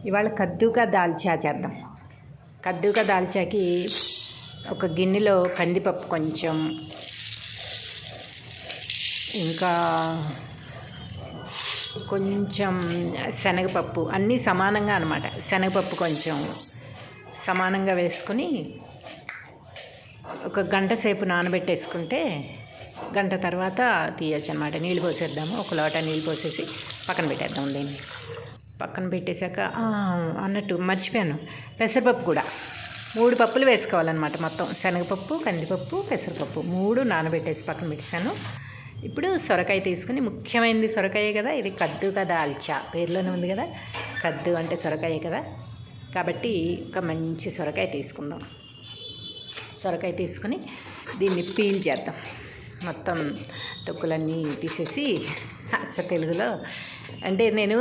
ఇవాళ కద్దూకా దాల్చా చేద్దాం. కద్దూకా దాల్చాకి ఒక గిన్నెలో కందిపప్పు కొంచెం, ఇంకా కొంచెం శనగపప్పు, అన్నీ సమానంగా అన్నమాట. శనగపప్పు కొంచెం సమానంగా వేసుకుని ఒక గంట సేపు నానబెట్టేసుకుంటే గంట తర్వాత తీయచ్చు అనమాట. నీళ్ళు పోసేద్దాము. ఒక లోట నీళ్ళు పోసేసి పక్కన పెట్టేద్దాం. దీన్ని పక్కన పెట్టేశాక అన్నట్టు మర్చిపోయాను, పెసరపప్పు కూడా 3 పప్పులు వేసుకోవాలన్నమాట. మొత్తం శనగపప్పు, కందిపప్పు, పెసరపప్పు 3 నానబెట్టేసి పక్కన పెట్టేశాను. ఇప్పుడు సొరకాయ తీసుకుని, ముఖ్యమైనది సొరకాయే కదా, ఇది కద్దూకా దాల్చా పేరులోనే ఉంది కదా, కద్దు అంటే సొరకాయే కదా, కాబట్టి ఒక మంచి సొరకాయ తీసుకుందాం. సొరకాయ తీసుకుని దీన్ని పీల్ చేద్దాం. మొత్తం తొక్కులన్నీ తీసేసి, అచ్చ తెలుగులో అంటే నేను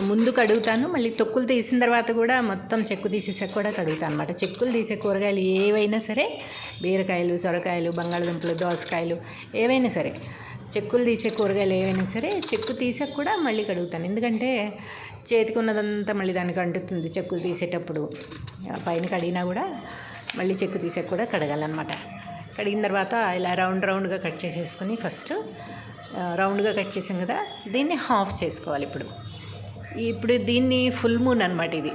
ముందు కడుగుతాను, మళ్ళీ తొక్కులు తీసిన తర్వాత కూడా మొత్తం చెక్కు తీసేసాక కూడా కడుగుతాను అనమాట. చెక్కులు తీసే కూరగాయలు ఏవైనా సరే, బీరకాయలు, సొరకాయలు, బంగాళదుంపలు, దోసకాయలు ఏవైనా సరే, చెక్కులు తీసే కూరగాయలు ఏవైనా సరే చెక్కు తీసాక కూడా మళ్ళీ కడుగుతాను. ఎందుకంటే చేతికి ఉన్నదంతా మళ్ళీ దానికి అంటుతుంది చెక్కులు తీసేటప్పుడు. పైన కడిగినా కూడా మళ్ళీ చెక్కు తీసాక కూడా కడగాలన్నమాట. కడిగిన తర్వాత ఇలా రౌండ్గా కట్ చేసేసుకుని, ఫస్ట్ రౌండ్గా కట్ చేసాం కదా, దీన్ని హాఫ్ చేసుకోవాలి. ఇప్పుడు దీన్ని ఫుల్ మూన్ అనమాట. ఇది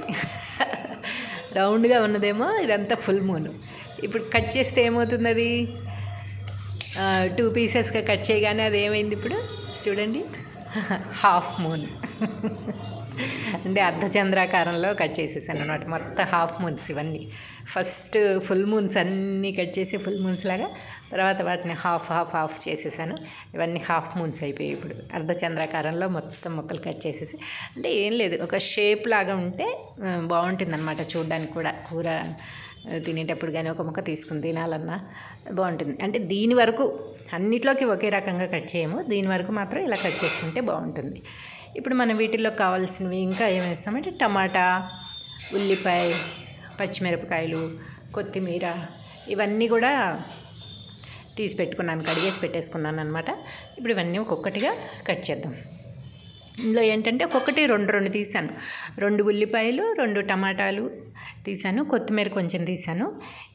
రౌండ్గా ఉన్నదేమో ఇదంతా ఫుల్ మూన్. ఇప్పుడు కట్ చేస్తే ఏమవుతుంది, అది 2 పీసెస్గా కట్ చేయగానే అది ఏమైంది, ఇప్పుడు చూడండి, హాఫ్ మూన్. అంటే అర్ధచంద్రాకారంలో కట్ చేసేసాను అనమాట. మొత్తం హాఫ్ మూన్స్ ఇవన్నీ. ఫస్ట్ ఫుల్ మూన్స్ అన్నీ కట్ చేసి ఫుల్ మూన్స్ లాగా, తర్వాత వాటిని హాఫ్ చేసేసాను. ఇవన్నీ హాఫ్ మూన్స్ అయిపోయాయి. ఇప్పుడు అర్ధచంద్రాకారంలో మొత్తం ముక్కలు కట్ చేసేసి, అంటే ఏం లేదు, ఒక షేప్ లాగా ఉంటే బాగుంటుందన్నమాట. చూడడానికి కూడా కూర తినేటప్పుడు కానీ ఒక ముక్క తీసుకుని తినాలన్నా బాగుంటుంది. అంటే దీని వరకు అన్నిట్లోకి ఒకే రకంగా కట్ చేయము, దీని వరకు మాత్రం ఇలా కట్ చేసుకుంటే బాగుంటుంది. ఇప్పుడు మనం వీటిల్లో కావాల్సినవి ఇంకా ఏం వేస్తామంటే టమాటా, ఉల్లిపాయ, పచ్చిమిరపకాయలు, కొత్తిమీర ఇవన్నీ కూడా తీసి పెట్టుకున్నాను, కడిగేసి పెట్టేసుకున్నాను అనమాట. ఇప్పుడు ఇవన్నీ ఒక్కొక్కటిగా కట్ చేద్దాం. ఇందులో ఏంటంటే ఒక్కొక్కటి 2 తీసాను. 2 ఉల్లిపాయలు, 2 టమాటాలు తీసాను, కొత్తిమీర కొంచెం తీసాను.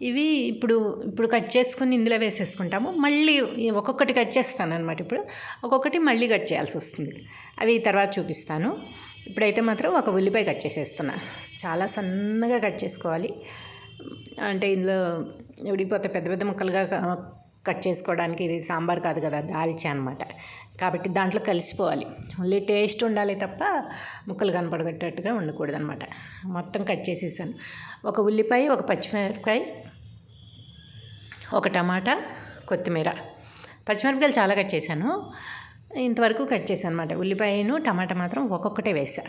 ఇవి ఇప్పుడు కట్ చేసుకుని ఇందులో వేసేసుకుంటాము. మళ్ళీ ఒక్కొక్కటి కట్ చేస్తాను అనమాట. ఇప్పుడు ఒక్కొక్కటి మళ్ళీ కట్ చేయాల్సి వస్తుంది. అవి తర్వాత చూపిస్తాను. ఇప్పుడైతే మాత్రం ఒక ఉల్లిపాయ కట్ చేసేస్తున్నా. చాలా సన్నగా కట్ చేసుకోవాలి. అంటే ఇందులో ఉడికిపోతే పెద్ద పెద్ద ముక్కలుగా కట్ చేసుకోవడానికి. ఇది సాంబార్ కాదు కదా, దాల్చా అనమాట. కాబట్టి దాంట్లో కలిసిపోవాలి. ఓన్లీ టేస్ట్ ఉండాలి తప్ప ముక్కలు కనపడగట్టేట్టుగా ఉండకూడదు అనమాట. మొత్తం కట్ చేసేసాను. ఒక ఉల్లిపాయ, ఒక పచ్చిమిరపకాయ, ఒక టమాటా, కొత్తిమీర. పచ్చిమిరపకాయలు చాలా కట్ చేశాను, ఇంతవరకు కట్ చేశాను అనమాట. ఉల్లిపాయను టమాటా మాత్రం ఒక్కొక్కటే వేసా,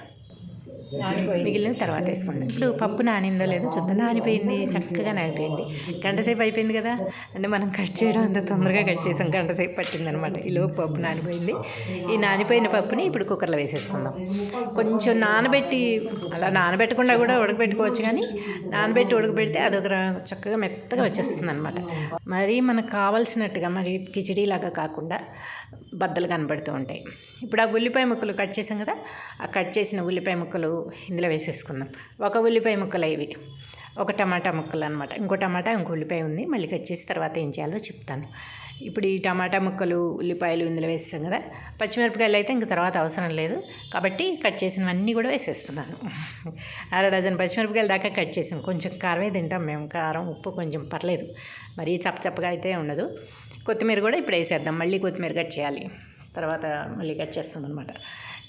మిగిలిన తర్వాత వేసుకోండి. ఇప్పుడు పప్పు నానిందో లేదో చూద్దాం. నానిపోయింది, చక్కగా నానిపోయింది. గంట సేపు అయిపోయింది కదా, అంటే మనం కట్ చేయడం అంత తొందరగా కట్ చేసాం, గంట సేపు పట్టిందనమాట. ఈలోపు పప్పు నానిపోయింది. ఈ నానిపోయిన పప్పుని ఇప్పుడు కుక్కర్లో వేసేసుకుందాం. కొంచెం నానబెట్టి, అలా నానబెట్టకుండా కూడా ఉడకబెట్టుకోవచ్చు, కానీ నానబెట్టి ఉడకబెడితే అదొక చక్కగా మెత్తగా వచ్చేస్తుంది అనమాట. మరీ మనకు కావాల్సినట్టుగా, మరి కిచిడీలాగా కాకుండా బద్దలు కనబడుతూ ఉంటాయి. ఇప్పుడు ఆ ఉల్లిపాయ ముక్కలు కట్ చేసాం కదా, ఆ కట్ చేసిన ఉల్లిపాయ ముక్కలు ఇందులో వేసేసుకుందాం. ఒక ఉల్లిపాయ ముక్కలు ఇవి, ఒక టమాటా ముక్కలు అనమాట. ఇంకో టమాటా, ఇంకో ఉల్లిపాయ ఉంది, మళ్ళీ కట్ చేసి తర్వాత ఏం చేయాలో చెప్తాను. ఇప్పుడు ఈ టమాటా ముక్కలు, ఉల్లిపాయలు ఇందులో వేస్తాం కదా. పచ్చిమిరపకాయలు అయితే ఇంక తర్వాత అవసరం లేదు, కాబట్టి కట్ చేసినవన్నీ కూడా వేసేస్తున్నాను. 1/2 డజన్ పచ్చిమిరపకాయలు దాకా కట్ చేసాం. కొంచెం కారమే తింటాం మేము, కారం ఉప్పు కొంచెం పర్లేదు, మరీ చప్పచప్పగా అయితే ఉండదు. కొత్తిమీర కూడా ఇప్పుడు వేసేద్దాం. మళ్ళీ కొత్తిమీర కట్ చేయాలి, తర్వాత మళ్ళీ కట్ చేస్తాం అనమాట.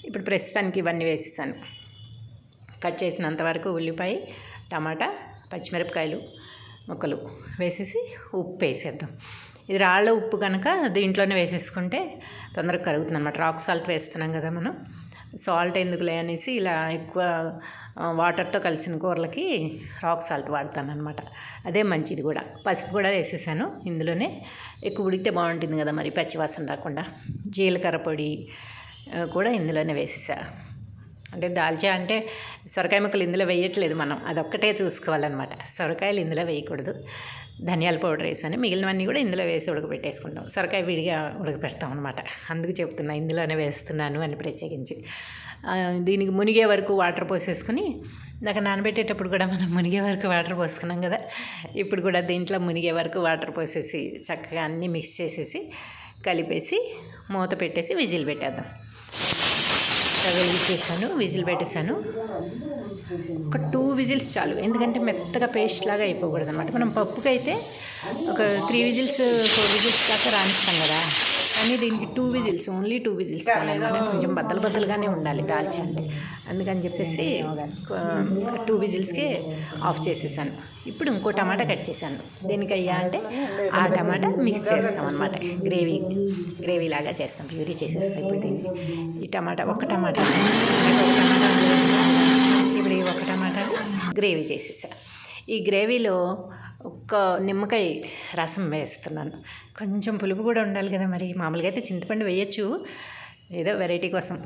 ఇప్పుడు ప్రస్తుతానికి ఇవన్నీ వేసేసాను. కట్ చేసినంతవరకు ఉల్లిపాయ, టమాటా, పచ్చిమిరపకాయలు ముక్కలు వేసేసి ఉప్పు వేసేద్దాం. ఇది రాళ్ళ ఉప్పు కనుక దీంట్లోనే వేసేసుకుంటే తొందరగా కరుగుతుంది అనమాట. రాక్ సాల్ట్ వేస్తున్నాం కదా మనం, సాల్ట్ ఎందుకులే అనేసి ఇలా ఎక్కువ వాటర్తో కలిసిన కూరలకి రాక్ సాల్ట్ వాడతాను అనమాట. అదే మంచిది కూడా. పసుపు కూడా వేసేసాను ఇందులోనే, ఎక్కువ ఉడికితే బాగుంటుంది కదా, మరి పచ్చివాసన రాకుండా. జీలకర్ర పొడి కూడా ఇందులోనే వేసేసా. అంటే దాల్చా అంటే సొరకాయ ముక్కలు ఇందులో వేయట్లేదు మనం, అదొక్కటే చూసుకోవాలన్నమాట. సొరకాయలు ఇందులో వేయకూడదు. ధనియాల పౌడర్ వేసాను, మిగిలినవన్నీ కూడా ఇందులో వేసి ఉడకబెట్టేసుకుంటాం. సొరకాయ విడిగా ఉడకపెడతాం అనమాట. అందుకు చెప్తున్నా ఇందులోనే వేస్తున్నాను అని ప్రత్యేకించి. దీనికి మునిగే వరకు వాటర్ పోసేసుకుని ఇందాక నానబెట్టేటప్పుడు కూడా మనం మునిగే వరకు వాటర్ పోసుకున్నాం కదా, ఇప్పుడు కూడా దీంట్లో మునిగే వరకు వాటర్ పోసేసి చక్కగా అన్నీ మిక్స్ చేసేసి కలిపేసి మూత పెట్టేసి విజిల్ పెట్టేద్దాం. వెలిగించేసాను, విజిల్ పెట్టేశాను. ఒక 2 విజిల్స్ చాలు, ఎందుకంటే మెత్తగా పేస్ట్ లాగా అయిపోకూడదు అనమాట. మనం పప్పుకైతే ఒక 3 విజిల్స్ 4 విజిల్స్ దాకా రాణిస్తాం కదా, కానీ దీనికి 2 విజిల్స్, ఓన్లీ 2 విజిల్స్ చాలు అనమాట. కొంచెం బద్దలుగానే ఉండాలి దాల్చా అంటే, అందుకని చెప్పేసి 2 విజిల్స్కే ఆఫ్ చేసేసాను. ఇప్పుడు ఇంకో టమాటా కట్ చేశాను. దేనికయ్యా అంటే ఆ టమాటా మిక్స్ చేస్తాం అనమాట, గ్రేవీ లాగా చేస్తాం, ప్యూరీ చేసేస్తాం. ఇప్పుడు దీన్ని ఈ ఒక టమాటా ఇప్పుడు ఈ ఒక టమాటా గ్రేవీ చేసేసా. ఈ గ్రేవీలో ఒక్క నిమ్మకాయ రసం వేస్తున్నాను. కొంచెం పులుపు కూడా ఉండాలి కదా, మరి మామూలుగా అయితే చింతపండు వేయచ్చు, ఏదో వెరైటీ కోసం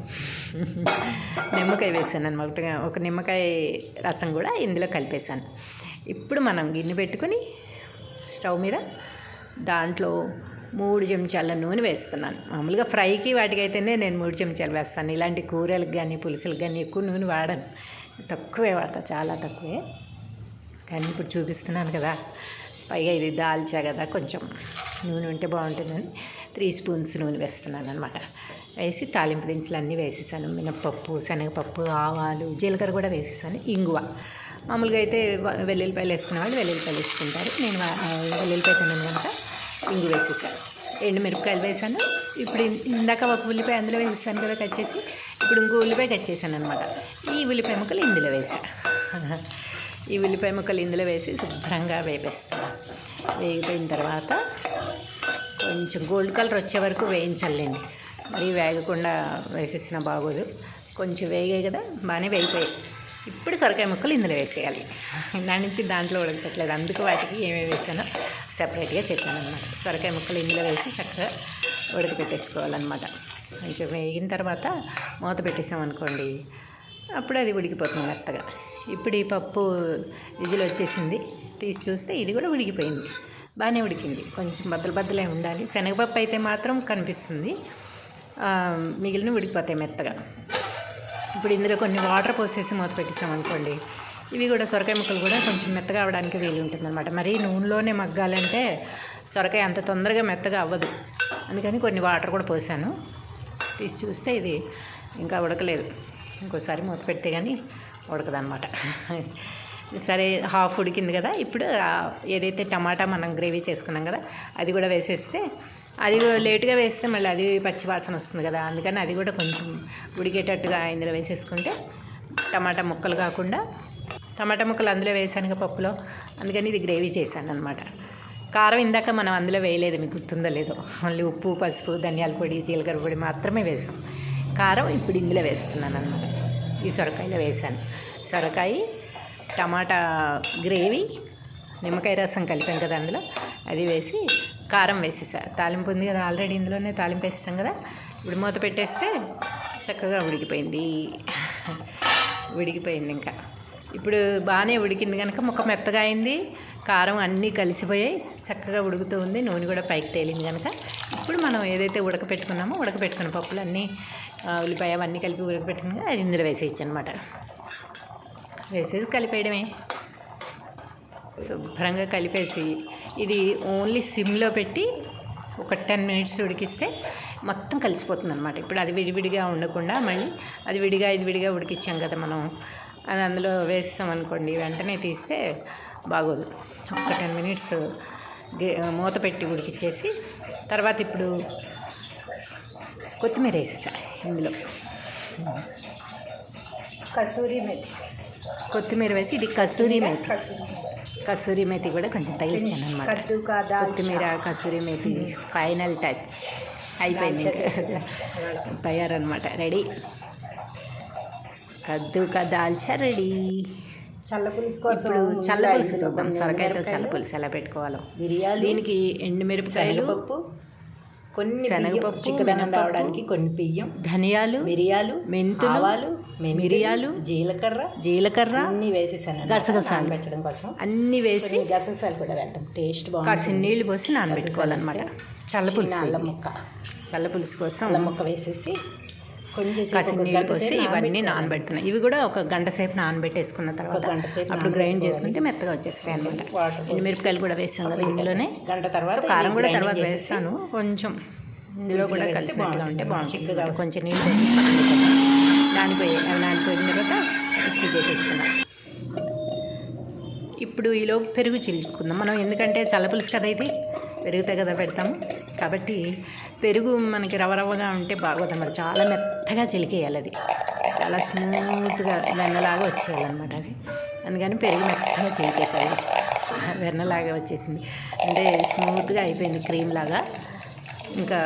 నిమ్మకాయ వేసాను అనమాట. ఒక నిమ్మకాయ రసం కూడా ఇందులో కలిపేశాను. ఇప్పుడు మనం గిన్నె పెట్టుకొని స్టవ్ మీద దాంట్లో 3 చెంచాల నూనె వేస్తున్నాను. మామూలుగా ఫ్రైకి వాటికైతేనే నేను 3 చెంచాలు వేస్తాను. ఇలాంటి కూరలకు కానీ పులుసులకు కానీ ఎక్కువ నూనె వాడను, తక్కువే వాడతా, చాలా తక్కువే. కానీ ఇప్పుడు చూపిస్తున్నాను కదా, పైగా ఇది దాల్చా కదా, కొంచెం నూనె ఉంటే బాగుంటుందని 3 స్పూన్స్ నూనె వేస్తున్నాను అనమాట. వేసి తాలింపు దినుసులు అన్నీ వేసేసాను. మినప్పప్పు, శనగపప్పు, ఆవాలు, జీలకర్ర కూడా వేసేసాను. ఇంగువ, మామూలుగా అయితే వెల్లుల్లిపాయలు వేసుకునే వాళ్ళు వెల్లుల్లిపాయలు వేసుకుంటారు, నేను వెల్లుల్లిపాయ తిన్నాను కనుక ఇంగు వేసేసాను. ఎండుమిరపకాయలు వేసాను. ఇప్పుడు ఇందాక ఒక ఉల్లిపాయ అందులో వేసేసాను కదా కట్ చేసి, ఇప్పుడు ఇంకో ఉల్లిపాయ కట్ చేశాను అనమాట. ఈ ఉల్లిపాయ ముక్కలు ఇందులో వేసాను. ఈ ఉల్లిపాయ ముక్కలు ఇందులో వేసి శుభ్రంగా వేపేస్తాను. వేగిపోయిన తర్వాత కొంచెం గోల్డ్ కలర్ వచ్చే వరకు వేయించాలండి, మరి వేగకుండా వేసేసిన బాగోదు. కొంచెం వేగాయి కదా, బాగానే వేగిపోయాయి. ఇప్పుడు సొరకాయ ముక్కలు ఇందులో వేసేయాలి. దాని నుంచి దాంట్లో ఉడకట్లేదు, అందుకు వాటికి ఏమేమి వేసానో సెపరేట్గా చెప్పాను అనమాట. సొరకాయ ముక్కలు ఇందులో వేసి చక్కగా ఉడకపెట్టేసుకోవాలన్నమాట. కొంచెం వేగిన తర్వాత మూత పెట్టేసామనుకోండి, అప్పుడు అది ఉడికిపోతుంది మెత్తగా. ఇప్పుడు ఈ పప్పు విజిల్ వచ్చేసింది, తీసి చూస్తే ఇది కూడా ఉడికిపోయింది, బాగానే ఉడికింది. కొంచెం బద్దలే ఉండాలి. శనగపప్పు అయితే మాత్రం కనిపిస్తుంది, మిగిలిన ఉడికిపోతాయి మెత్తగా. ఇప్పుడు ఇందులో కొన్ని వాటర్ పోసేసి మూత పెట్టేసామనుకోండి, ఇవి కూడా సొరకాయ ముక్కలు కూడా కొంచెం మెత్తగా అవ్వడానికి వీలు ఉంటుందన్నమాట. మరీ నూనెలోనే మగ్గాలంటే సొరకాయ అంత తొందరగా మెత్తగా అవ్వదు, అందుకని కొన్ని వాటర్ కూడా పోసాను. తీసి చూస్తే ఇది ఇంకా ఉడకలేదు, ఇంకోసారి మూత పెడితే కానీ ఉడకదన్నమాట. సరే, హాఫ్ ఉడికింది కదా, ఇప్పుడు ఏదైతే టమాటా మనం గ్రేవీ చేసుకున్నాం కదా అది కూడా వేసేస్తే, అది లేటుగా వేస్తే మళ్ళీ అది పచ్చి వాసన వస్తుంది కదా, అందుకని అది కూడా కొంచెం ఉడికేటట్టుగా ఇందులో వేసేసుకుంటే టమాటా ముక్కలు కాకుండా, టమాటా ముక్కలు అందులో వేసానుగా పప్పులో, అందుకని ఇది గ్రేవీ చేశాను అనమాట. కారం ఇందాక మనం అందులో వేయలేదు, మీకు గుర్తుందో లేదో, మళ్ళీ ఉప్పు, పసుపు, ధనియాల పొడి, జీలకర్ర పొడి మాత్రమే వేసాం. కారం ఇప్పుడు ఇందులో వేస్తున్నాను అనమాట. ఈ సొరకాయలో వేసాను. సొరకాయ, టమాటా గ్రేవీ, నిమ్మకాయ రసం కలిపాం కదా అందులో, అది వేసి కారం వేసేసా. తాలింపు ఉంది కదా ఆల్రెడీ, ఇందులోనే తాలింపు వేసేసాం కదా, ఇప్పుడు మూత పెట్టేస్తే చక్కగా ఉడికిపోయింది. ఇంకా ఇప్పుడు బాగానే ఉడికింది కనుక ముక్క మెత్తగా అయింది, కారం అన్నీ కలిసిపోయాయి, చక్కగా ఉడుకుతూ ఉంది, నూనె కూడా పైకి తేలింది కనుక ఇప్పుడు మనం ఏదైతే ఉడకపెట్టుకున్న పప్పులు అన్నీ, ఉల్లిపాయ అవన్నీ కలిపి ఉడకపెట్టుకున్నా అది ఇందులో వేసేయచ్చు అనమాట. వేసేసి కలిపేయడమే. శుభ్రంగా కలిపేసి ఇది ఓన్లీ సిమ్లో పెట్టి ఒక 10 మినిట్స్ ఉడికిస్తే మొత్తం కలిసిపోతుంది అనమాట. ఇప్పుడు అది విడివిడిగా ఉండకుండా మళ్ళీ అది విడిగా ఇది విడిగా ఉడికిచ్చాం కదా మనం, అది అందులో వేస్తాం అనుకోండి, వెంటనే తీస్తే బాగోదు. ఒక 10 మినిట్స్ మూత పెట్టి ఉడికిచ్చేసి తర్వాత ఇప్పుడు కొత్తిమీర వేసేసా ఇందులో, కసూరి మేతి, కొత్తిమీర వేసి, ఇది కసూరి మేతి కూడా కొంచెం తగిలించాను అనమాట. కొత్తిమీర, కసూరి మేతి ఫైనల్ టచ్ అయిపోయింది, తయారనమాట, రెడీ. కద్దు కా దాల్చా రెడీ. ఇప్పుడు చల్లపులుసు చూద్దాం. సొరకాయతో చల్లపులుసు ఎలా పెట్టుకోవాలో. దీనికి ఎండుమిరపకాయలు, కొన్ని శనగపప్పు, చిక్కదనం రావడానికి కొన్ని బియ్యం, ధనియాలు, మెంతులు, మిరియాలు, జీలకర్ర అన్నీ వేసేసాను. గసగసాలు పెట్టడం కోసం అన్నీ వేసి, గసగసాలు కూడా వేద్దాం, టేస్ట్ బాగుంటుంది. కాసిన నీళ్ళు పోసి నానబెట్టుకోవాలన్నమాట. చల్లపులుసు కోసం అల్లం ముక్క వేసేసి కట్టిన నీళ్ళు పోసి ఇవన్నీ నానబెడుతున్నాయి. ఇవి కూడా ఒక గంట సేపు నానబెట్టేసుకున్న తర్వాత అప్పుడు గ్రైండ్ చేసుకుంటే మెత్తగా వచ్చేస్తాయి అన్నమాట. మిరపకాయలు కూడా వేసాం కదా ఇందులోనే. సో కారం కూడా తర్వాత వేస్తాను, కొంచెం ఇందులో కూడా కలిసినట్టుగా ఉంటే బాగుంటుంది. కొంచెం నీళ్ళు వేసేసి నానిపోయిన తర్వాత మిక్సీ చేసేస్తున్నాను. ఇప్పుడు ఈలోపు పెరుగు చిలుచుకుందాం మనం, ఎందుకంటే చల్లపులుసు కదా ఇది, పెరుగుతే కదా పెడతాము కాబట్టి పెరుగు మనకి రవ్వగా ఉంటే బాగోదన్నమాట. చాలా మెత్తగా చిలికేయాలి, అది చాలా స్మూత్గా వెన్నలాగా వచ్చేయాలన్నమాట అది. అందుకని పెరుగు మెత్తగా చిలికేసాయి, వెన్నలాగా వచ్చేసింది, అంటే స్మూత్గా అయిపోయింది క్రీమ్ లాగా. ఇంకా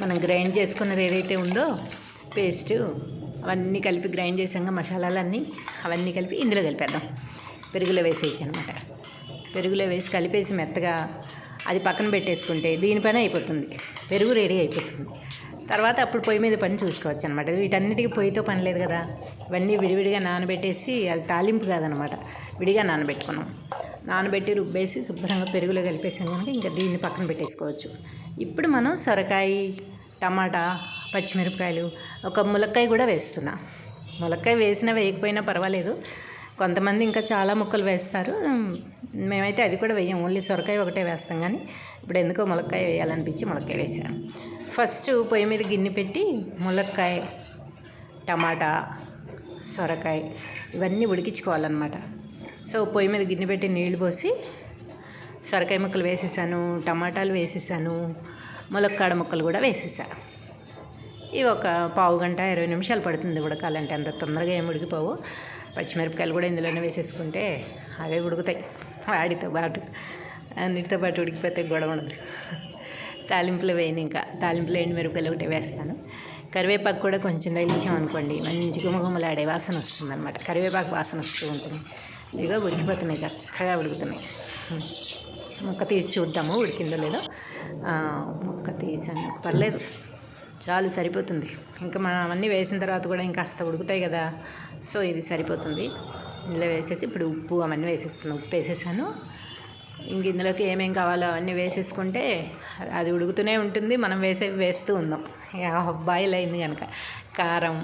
మనం గ్రైండ్ చేసుకున్నది ఏదైతే ఉందో పేస్ట్ అవన్నీ కలిపి గ్రైండ్ చేసాక మసాలాలన్నీ అవన్నీ కలిపి ఇందులో కలిపేద్దాం. పెరుగులో వేసేయచ్చు అనమాట. పెరుగులో వేసి కలిపేసి మెత్తగా అది పక్కన పెట్టేసుకుంటే దీనిపైన అయిపోతుంది, పెరుగు రెడీ అయిపోతుంది. తర్వాత అప్పుడు పొయ్యి మీద పని చూసుకోవచ్చు అనమాట. వీటన్నిటికీ పొయ్యితో పని లేదు కదా, ఇవన్నీ విడివిడిగా నానబెట్టేసి, అది తాలింపు కాదనమాట, విడిగా నానబెట్టుకున్నాం. నానబెట్టి రుబ్బేసి శుభ్రంగా పెరుగులో కలిపేసాం కనుక ఇంకా దీన్ని పక్కన పెట్టేసుకోవచ్చు. ఇప్పుడు మనం సొరకాయ, టమాటా, పచ్చిమిరపకాయలు, ఒక ములక్కాయ కూడా వేస్తున్నా. ములక్కాయ వేసినా వేయకపోయినా పర్వాలేదు, కొంతమంది ఇంకా చాలా ముక్కలు వేస్తారు. మేమైతే అది కూడా వేయం, ఓన్లీ సొరకాయ ఒకటే వేస్తాం. కానీ ఇప్పుడు ఎందుకో ములక్కాయ వేయాలనిపించి ములక్కాయ వేసాను. ఫస్ట్ పొయ్యి మీద గిన్నె పెట్టి ములక్కాయ, టమాటా, సొరకాయ ఇవన్నీ ఉడికించుకోవాలన్నమాట. సో పొయ్యి మీద గిన్నె పెట్టి నీళ్లు పోసి సొరకాయ ముక్కలు వేసేసాను, టమాటాలు వేసేసాను, ములక్కాడ ముక్కలు కూడా వేసేసాను. ఇవి ఒక పావు గంట 20 నిమిషాలు పడుతుంది ఉడకాలంటే, అంత తొందరగా ఏమి ఉడికిపోవు. పచ్చిమిరపకాయలు కూడా ఇందులోనే వేసేసుకుంటే అవే ఉడుకుతాయి, వాడితో పాటు అన్నిటితో పాటు ఉడికిపోతే గొడవ ఉండదు. తాలింపులు వేయను, ఇంకా తాలింపులు ఎండుమిరపకాయలు ఒకటి వేస్తాను. కరివేపాకు కూడా కొంచెం తగిలించామనుకోండి మంచి గుమగుమలాడే వాసన వస్తుంది అనమాట, కరివేపాకు వాసన వస్తూ ఉంటుంది. ఇదిగో ఉడికిపోతున్నాయి, చక్కగా ఉడుకుతున్నాయి. ముక్క తీసి చూద్దాము ఉడికిందో లేదో. ముక్క తీసాను, పర్లేదు, చాలు, సరిపోతుంది. ఇంకా మనం అవన్నీ వేసిన తర్వాత కూడా ఇంకా కాస్త ఉడుకుతాయి కదా, సో ఇది సరిపోతుంది. ఇందులో వేసేసి ఇప్పుడు ఉప్పు అవన్నీ వేసేసుకున్నాం. ఉప్పు వేసేసాను. ఇంక ఇందులోకి ఏమేం కావాలో అవన్నీ వేసేసుకుంటే అది ఉడుకుతూనే ఉంటుంది, మనం వేస్తూ ఉందాం. బాయిల్ అయింది కనుక కారం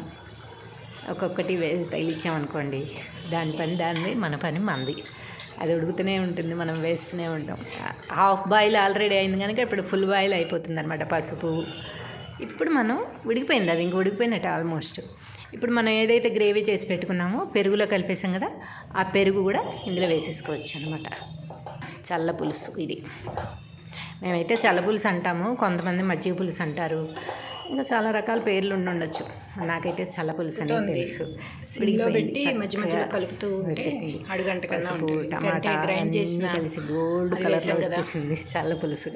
ఒక్కొక్కటి తగిలిచ్చామనుకోండి, దాని పని దాన్ని, మన పని మనది. అది ఉడుకుతూనే ఉంటుంది, మనం వేస్తూనే ఉంటాం. హాఫ్ బాయిల్ ఆల్రెడీ అయింది కనుక ఇప్పుడు ఫుల్ బాయిల్ అయిపోతుంది అనమాట. పసుపు ఇప్పుడు మనం ఉడికిపోయింది, అది ఇంక ఉడికిపోయినట్టు ఆల్మోస్ట్. ఇప్పుడు మనం ఏదైతే గ్రేవీ చేసి పెట్టుకున్నామో పెరుగులో కలిపేసాం కదా, ఆ పెరుగు కూడా ఇందులో వేసేసుకోవచ్చు అనమాట. చల్ల పులుసు ఇది, మేమైతే చల్ల పులుసు అంటాము, కొంతమంది మజ్జిగ పులుసు అంటారు, ఇంకా చాలా రకాల పేర్లు ఉండొచ్చు. నాకైతే చల్ల పులుసు అనేది తెలుసు. పెట్టి మధ్య మధ్యలో కలుపుతూ వచ్చేసింది. పసుపు, టమాటా గ్రైండ్ చేసి కలిసి గోల్డ్ కలర్లో వచ్చేసింది చల్ల పులుసు.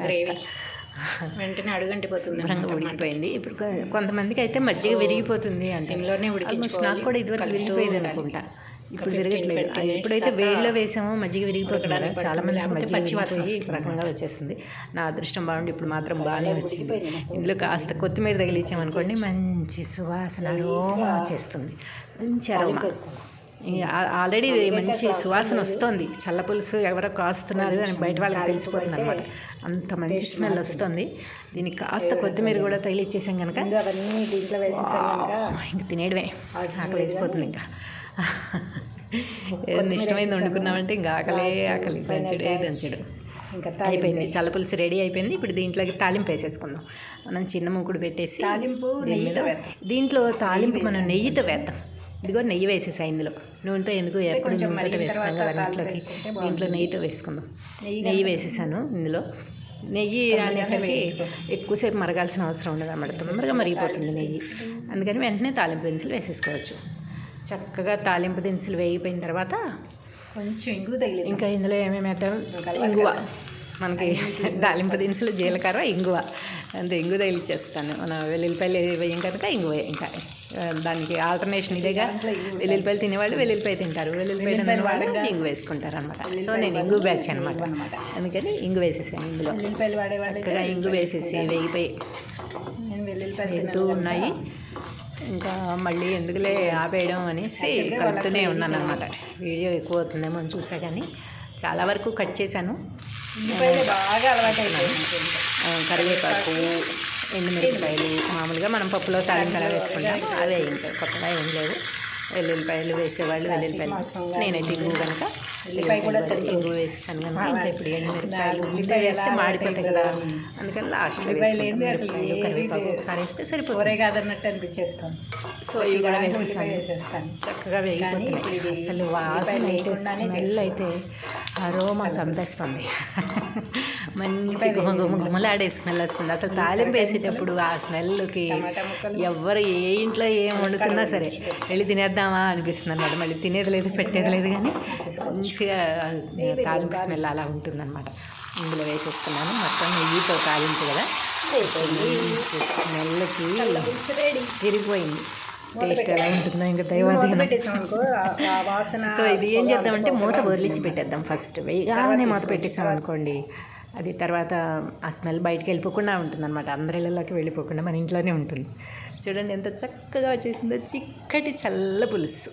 వెంటనే అడుగంటిపోతుంది, ఉడికిపోయింది. ఇప్పుడు కొంతమందికి అయితే మజ్జిగ విరిగిపోతుంది అంటే సిమ్లోనే ఉడికించుకోవాలి. నాకు కూడా ఇదివరకు విరిగిపోయేది అనుకుంటా, ఇప్పుడు విరగట్లేదు. ఎప్పుడైతే వేడిలో వేసామో మజ్జిగ విరిగిపోతుంది, చాలా మంది మజ్జిగ పచ్చివాసన రకంగా వచ్చేస్తుంది. నా అదృష్టం బాగుండి ఇప్పుడు మాత్రం బాగానే వచ్చింది. ఇందులో కాస్త కొత్తిమీర తగిలించామనుకోండి, మంచి సువాసన అరోమా వచ్చేస్తుంది, మంచి అరోమా. ఆల్రెడీ మంచి సువాసన వస్తుంది. చల్ల పులుసు ఎవరో కాస్తున్నారు అని బయట వాళ్ళకి తెలిసిపోతుంది అనమాట, అంత మంచి స్మెల్ వస్తుంది. దీనికి కాస్త కొత్తిమీర కూడా తగిలిచ్చేసాం కనుక ఇంక తినేయడమే, ఆకలి వేసిపోతుంది. ఇంకా ఏదైనా ఇష్టమైంది వండుకున్నామంటే ఇంకా ఆకలి దంచుడు ఇంకా అయిపోయింది. చల్ల పులుసు రెడీ అయిపోయింది. ఇప్పుడు దీంట్లోకి తాలింపు వేసేసుకుందాం. మనం చిన్న మూకుడు పెట్టేసి దీంట్లో తాలింపు మనం నెయ్యితో వేద్దాం. ఇదిగో నెయ్యి వేసేసాయి ఇందులో, నూనెతో ఎందుకు ఎప్పుడు నూనెతో వేస్తాం కదా అన్నింటిలోకి, దీంట్లో నెయ్యితో వేసుకుందాం. నెయ్యి వేసేసాను ఇందులో. నెయ్యి అనేసరికి ఎక్కువసేపు మరగాల్సిన అవసరం ఉండదు అన్నమాట, తొందరగా మరిగిపోతుంది నెయ్యి. అందుకని వెంటనే తాలింపు దినుసులు వేసేసుకోవచ్చు. చక్కగా తాలింపు దినుసులు వేగిపోయిన తర్వాత కొంచెం ఇంగువ తగిలి, ఇంకా ఇందులో ఏమేమి వేద్దాం, ఇంగువ, మనకి తాలింపు దినుసులు జీలకర్ర, ఇంగువ, అంతే. ఇంగువ తగిలిచ్చేస్తాను. మన వెల్లుల్లిపాయలు వేయం కనుక ఇంగువ. ఇంకా దానికి ఆల్టర్నేషన్ ఇదేగా, వెల్లుల్లిపాయలు తినేవాళ్ళు వెల్లుల్లిపాయ తింటారు, వెల్లుల్లిపాయ తినేవాళ్ళు ఇంగు వేసుకుంటారు అనమాట. సో నేను ఇంగు బ్యాచ్ అనమాట, అందుకని ఇంగు వేసేసాను. ఇందులో చక్కగా ఇంగు వేసేసి వేగిపోయి వెళ్తూ ఉన్నాయి. ఇంకా మళ్ళీ ఎందుకులే ఆపేయడం అనేసి కలుపుతూనే ఉన్నాను అనమాట. వీడియో ఎక్కువ అవుతుందేమో అని చూసా, కానీ చాలా వరకు కట్ చేశాను. బాగా అలవాటు అయిపోయింది. కరివేపాకు, ఎండుమిరపకాయలు మామూలుగా మనం పప్పులో తాలింపు ఎలా వేసుకుంటాము అవే ఇంకా కొత్తగా ఏం లేదు. వెల్లుల్లిపాయలు వేసేవాళ్ళు వెల్లుల్లిపాయలు, నేనైతే ఇంగు కనుక ఇంగు వేస్తాను కనుక ఇంకా ఇప్పుడు ఎండుమిరపకాయలు ముందే వేస్తే మాడిపోతాయి కదా, అందుకని లాస్ట్లో వేసుకుంటాను. కరివేపాకు ఒకసారి వేస్తే సరిపోతుంది కాదన్నట్టు అనిపించేస్తాను. సో ఇవి కూడా వేసేస్తాను, చక్కగా వేగిపోతున్నాయి. అసలు వాసన అయితే స్మెల్ అయితే అరోమా చంపేస్తుంది. మంచి గుమగుమలాడే స్మెల్ వస్తుంది. అసలు తాలింపు వేసేటప్పుడు ఆ స్మెల్కి ఎవరు ఏ ఇంట్లో ఏం వండుతున్నా సరే వెళ్ళి తినేద్దామా అనిపిస్తుంది అన్నమాట. మళ్ళీ తినేది లేదు పెట్టేది లేదు, కానీ మంచిగా తాలింపు స్మెల్ అలా ఉంటుందన్నమాట. ఇందులో వేసేస్తున్నాను. మొత్తం నెయ్యితో తాలింపు కదా, స్మెల్కి తిరిగిపోయింది. టేస్ట్ ఎలా ఉంటుందో ఇంకా దైవాధీనం. సో ఇది ఏం చేద్దామంటే మూత వదిలించి పెట్టేద్దాం. ఫస్ట్ వేగానే మూత పెట్టేసాం అనుకోండి, అది తర్వాత ఆ స్మెల్ బయటికి వెళ్ళిపోకుండా ఉంటుంది అనమాట. అందరి ఇళ్ళలోకి వెళ్ళిపోకుండా మన ఇంట్లోనే ఉంటుంది. చూడండి ఎంత చక్కగా వచ్చేసిందో చిక్కటి చల్ల పులుసు.